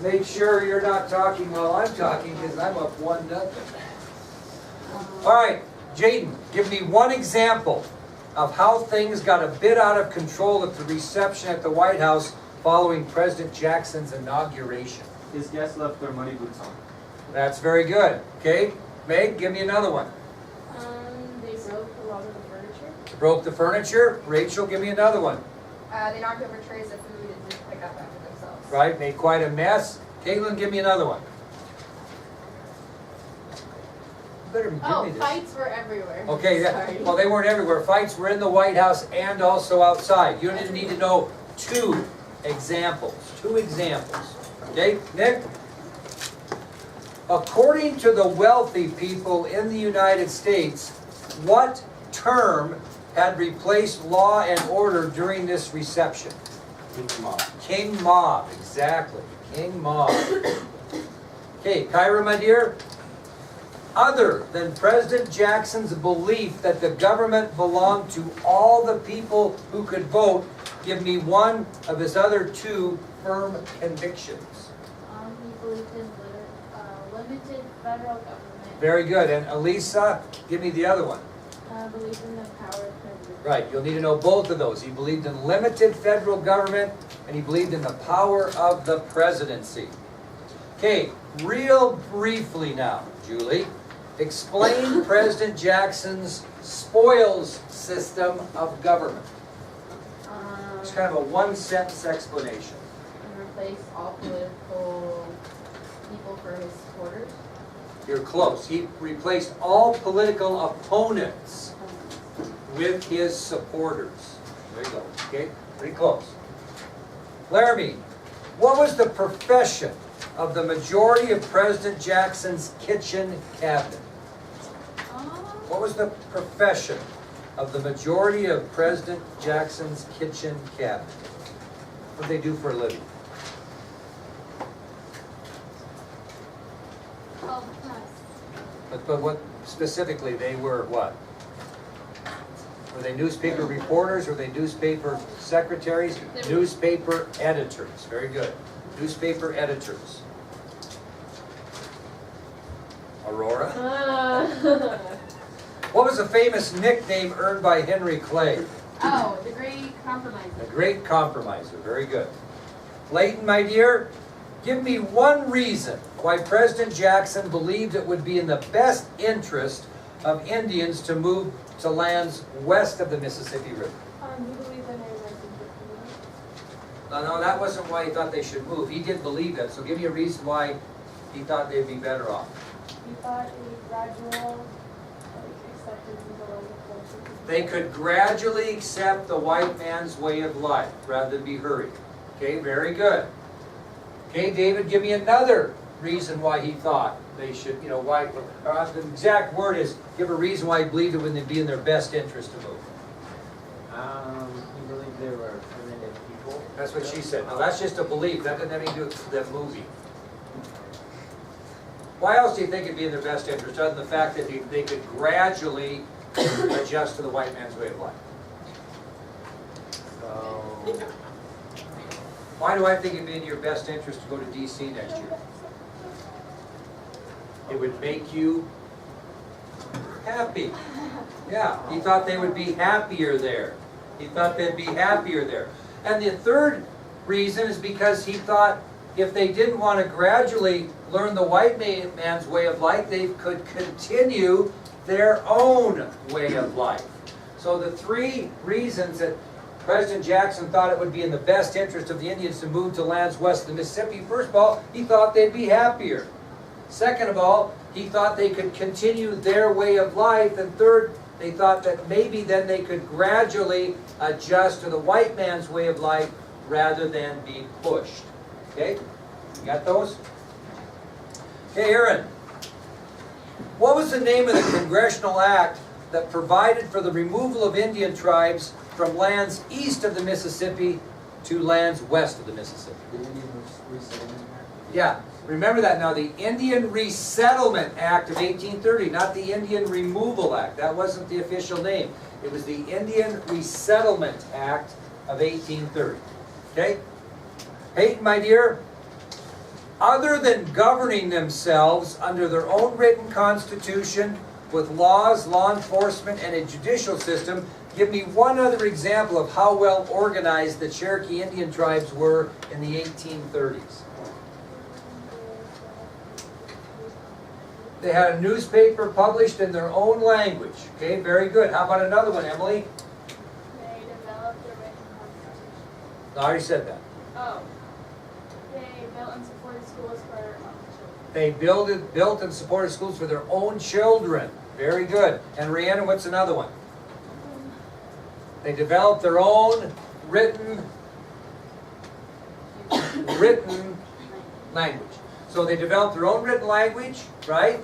Make sure you're not talking while I'm talking, because I'm up 1-0. All right, Jaden, give me one example of how things got a bit out of control at the reception at the White House following President Jackson's inauguration. His guests left their money boots on. That's very good. Okay, Meg, give me another one. They broke a lot of the furniture. Broke the furniture. Rachel, give me another one. They knocked over trays of food and didn't pick up after themselves. Right, made quite a mess. Caitlin, give me another one. You better give me this. Fights were everywhere. Okay, Sorry. well, they weren't everywhere. Fights were in the White House and also outside. You didn't need to know 2 examples. 2 examples. Okay, Nick? According to the wealthy people in the United States, what term had replaced law and order during this reception? King Mob. King Mob, exactly. King Mob. Okay, Kyra, my dear. Other than President Jackson's belief that the government belonged to all the people who could vote, give me one of his other 2 firm convictions. He believed in limited federal government. Very good. And Elisa, give me the other one. Believed in the power of president. Right, you'll need to know both of those. He believed in limited federal government, and he believed in the power of the presidency. Okay, real briefly now, Julie, explain President Jackson's spoils system of government. It's kind of a 1-sentence explanation. Replace all political people for his supporters. You're close. He replaced all political opponents with his supporters. There you go. Okay, pretty close. Laramie, what was the profession of the majority of President Jackson's kitchen cabinet? What was the profession of the majority of President Jackson's kitchen cabinet? What did they do for a living? But what specifically, they were what? Were they newspaper reporters? Were they newspaper secretaries? Newspaper editors. Very good. Newspaper editors. Aurora? What was a famous nickname earned by Henry Clay? The Great Compromiser. The Great Compromiser. Very good. Clayton, my dear, give me one reason why President Jackson believed it would be in the best interest of Indians to move to lands west of the Mississippi River. He believed in No, that wasn't why he thought they should move. He did believe that, so give me a reason why he thought they'd be better off. He thought a gradual acceptance into local culture. They could gradually accept the white man's way of life rather than be hurried. Okay, very good. Okay, David, give me another reason why he thought they should, why, the exact word is, give a reason why he believed it would be in their best interest to move. He believed they were primitive people. That's what she said. Now, that's just a belief. That doesn't have anything to do with the movie. Why else do you think it'd be in their best interest, other than the fact that they could gradually adjust to the white man's way of life? So, Why do I think it'd be in your best interest to go to D.C. next year? It would make you happy. Yeah, he thought they would be happier there. He thought they'd be happier there. And the third reason is because he thought if they didn't want to gradually learn the white man's way of life, they could continue their own way of life. So the 3 reasons that President Jackson thought it would be in the best interest of the Indians to move to lands west of the Mississippi, first of all, he thought they'd be happier. Second of all, he thought they could continue their way of life. And third, they thought that maybe then they could gradually adjust to the white man's way of life rather than be pushed. Okay? You got those? Okay, Aaron. What was the name of the congressional act that provided for the removal of Indian tribes from lands east of the Mississippi to lands west of the Mississippi? the Indian Resettlement Act. Yeah, remember that now. The Indian Resettlement Act of 1830, not the Indian Removal Act. That wasn't the official name. It was the Indian Resettlement Act of 1830. Okay? Peyton, my dear, other than governing themselves under their own written constitution with laws, law enforcement, and a judicial system, give me one other example of how well organized the Cherokee Indian tribes were in the 1830s. They had a newspaper published in their own language. Okay, very good. How about another one, Emily? They developed a written constitution. I already said that. Oh. They built and supported schools for children. They built and supported schools for their own children. Very good. And Rhiannon, what's another one? They developed their own written language. So they developed their own written language, right?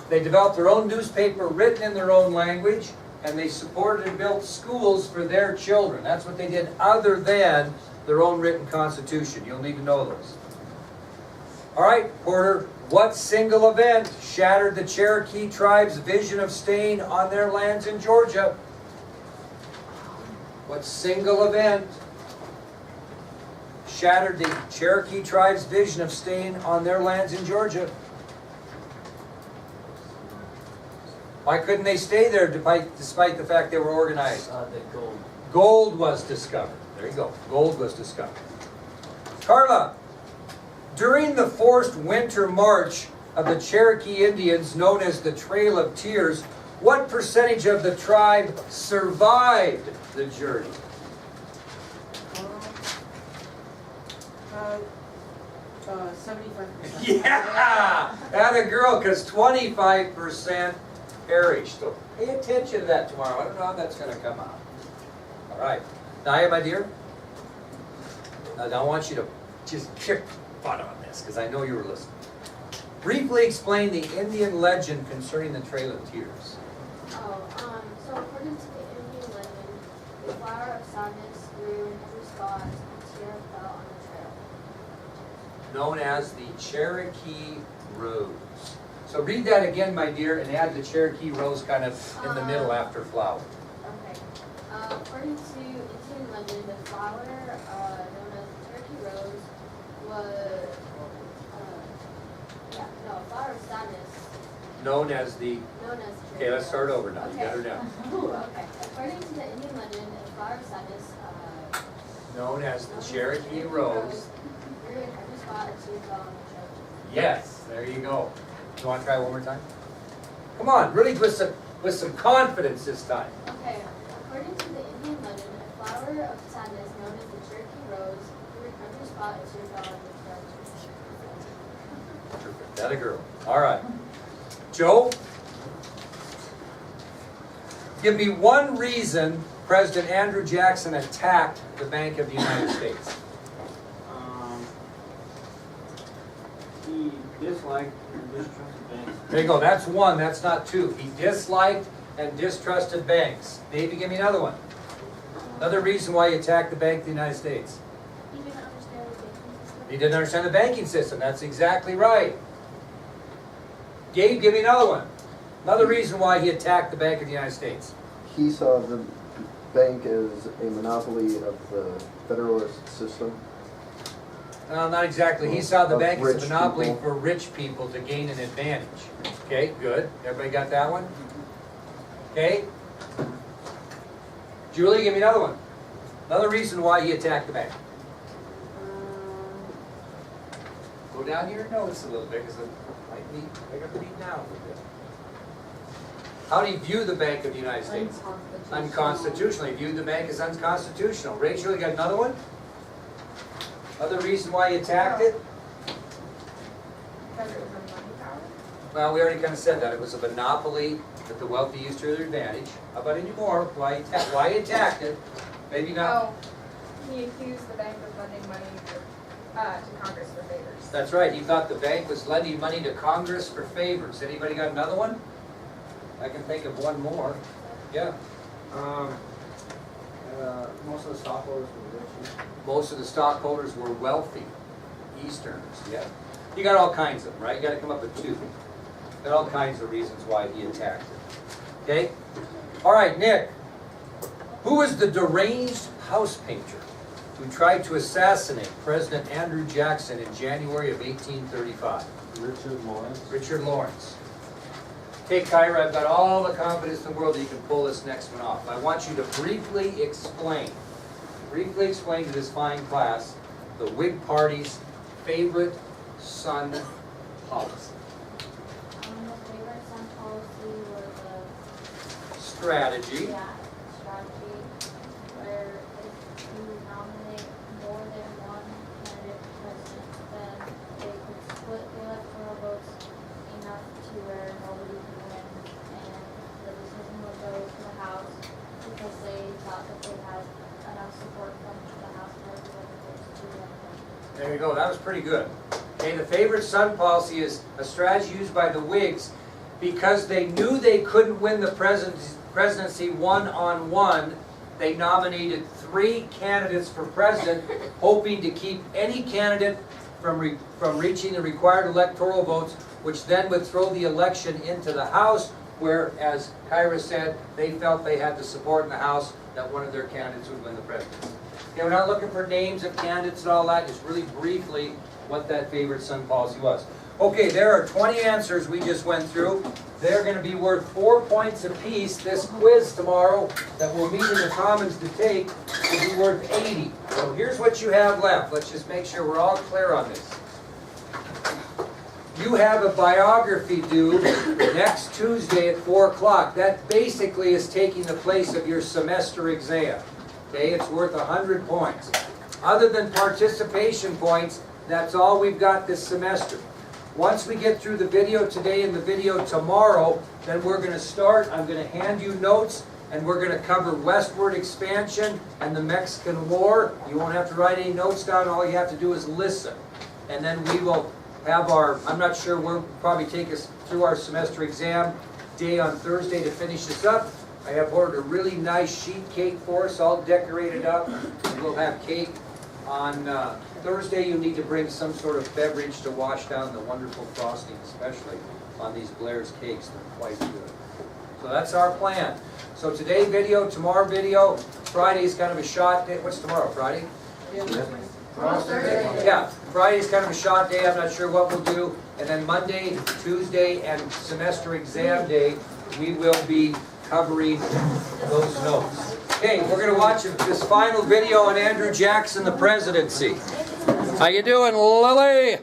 They developed their own newspaper written in their own language, and they supported and built schools for their children. That's what they did other than their own written constitution. You'll need to know those. All right, Porter, what single event shattered the Cherokee tribe's vision of staying on their lands in Georgia? What single event shattered the Cherokee tribe's vision of staying on their lands in Georgia? Why couldn't they stay there despite the fact they were organized? The gold. Gold was discovered. There you go. Gold was discovered. Carla, during the forced winter march of the Cherokee Indians, known as the Trail of Tears, what percentage of the tribe survived the journey? 75%. Yeah! Atta girl, because 25% perished. So pay attention to that tomorrow. I don't know how that's going to come out. All right. Naya, my dear, now I want you to just kick butt on this, because I know you were listening. Briefly explain the Indian legend concerning the Trail of Tears. So according to the Indian legend, the flower of sadness grew in every spot and a tear fell on the trail. Known as the Cherokee Rose. So read that again, my dear, and add the Cherokee Rose kind of in the middle after flower. Okay. According to Indian legend, the flower known as the Cherokee Rose was, flower of sadness. Known as the... Known as Okay, let's start over now. You Okay. got her down. Ooh, okay. According to the Indian legend, the flower of sadness Known as the Cherokee Rose. grew in every spot and soon fell on the trail. Yes, there you go. You want to try one more time? Come on, really with some confidence this time. Okay, according to the Indian legend, a flower of sadness known as the Cherokee Rose grew in every spot and soon fell on the trail. Perfect. That a girl. All right. Joe, give me one reason President Andrew Jackson attacked the Bank of the United States. He disliked and distrusted banks. There you go. That's one. That's not two. He disliked and distrusted banks. Davey, give me another one. Another reason why he attacked the Bank of the United States. He didn't understand the banking system. He didn't understand the banking system. That's exactly right. Gabe, give me another one. Another reason why he attacked the Bank of the United States. He saw the bank as a monopoly of the federalist system. Not exactly. He saw the Of bank as a rich monopoly people. for rich people to gain an advantage. Okay, good. Everybody got that one? Okay. Julie, give me another one. Another reason why he attacked the bank. Go down your notes a little bit, because it might be, they're going to be down a little bit. How do you view the Bank of the United States? Unconstitutional. He viewed the bank as unconstitutional. Rachel, you got another one? Other reason why he attacked it? Because it was a money power? Well, we already kind of said that. It was a monopoly that the wealthy used to their advantage. How about any more? Why he attacked it? Maybe not. Oh, he accused the bank of lending money to Congress for favors. That's right. He thought the bank was lending money to Congress for favors. Anybody got another one? I can think of one more. Yeah. Most of the stockholders were rich. Most of the stockholders were wealthy. Easterners, yeah. You got all kinds of them, right? You got to come up with two. Got all kinds of reasons why he attacked it. Okay? All right, Nick. Who was the deranged house painter? who tried to assassinate President Andrew Jackson in January of 1835? Richard Lawrence. Richard Lawrence. Okay, Kyra, I've got all the confidence in the world that you can pull this next one off. I want you to briefly explain to this fine class the Whig Party's favorite son policy. The favorite son policy was Strategy. strategy, where if you nominate more than one candidate for president, then they could split the electoral votes enough to where nobody can win, and the decision would go to the House because they thought that they had enough support from the House of Representatives to win. There you go, that was pretty good. Okay, the favorite son policy is a strategy used by the Whigs because they knew they couldn't win the presidency one-on-one. They nominated 3 candidates for president, hoping to keep any candidate from reaching the required electoral votes, which then would throw the election into the House, where, as Kyra said, they felt they had the support in the House that one of their candidates would win the presidency. Okay, we're not looking for names of candidates and all that, just really briefly what that favorite son policy was. Okay, there are 20 answers we just went through. They're going to be worth 4 points apiece. This quiz tomorrow that we'll meet in the Commons to take will be worth 80. So here's what you have left. Let's just make sure we're all clear on this. You have a biography due next Tuesday at 4 o'clock. That basically is taking the place of your semester exam. Okay, it's worth 100 points. Other than participation points, that's all we've got this semester. Once we get through the video today and the video tomorrow, then we're going to start. I'm going to hand you notes, and we're going to cover westward expansion and the Mexican War. You won't have to write any notes down. All you have to do is listen. And then we will have our, I'm not sure, we'll probably take us through our semester exam day on Thursday to finish this up. I have ordered a really nice sheet cake for us, all decorated up. And we'll have cake. On Thursday, you need to bring some sort of beverage to wash down the wonderful frosting, especially on these Blair's cakes. They're quite good. So that's our plan. So today video, tomorrow video. Friday's kind of a shot day. What's tomorrow, Friday? Tomorrow's Thursday. Yeah, Friday's kind of a shot day. I'm not sure what we'll do. And then Monday, Tuesday, and semester exam day, we will be covering those notes. Okay, we're going to watch this final video on Andrew Jackson, the presidency. How you doing, Lily?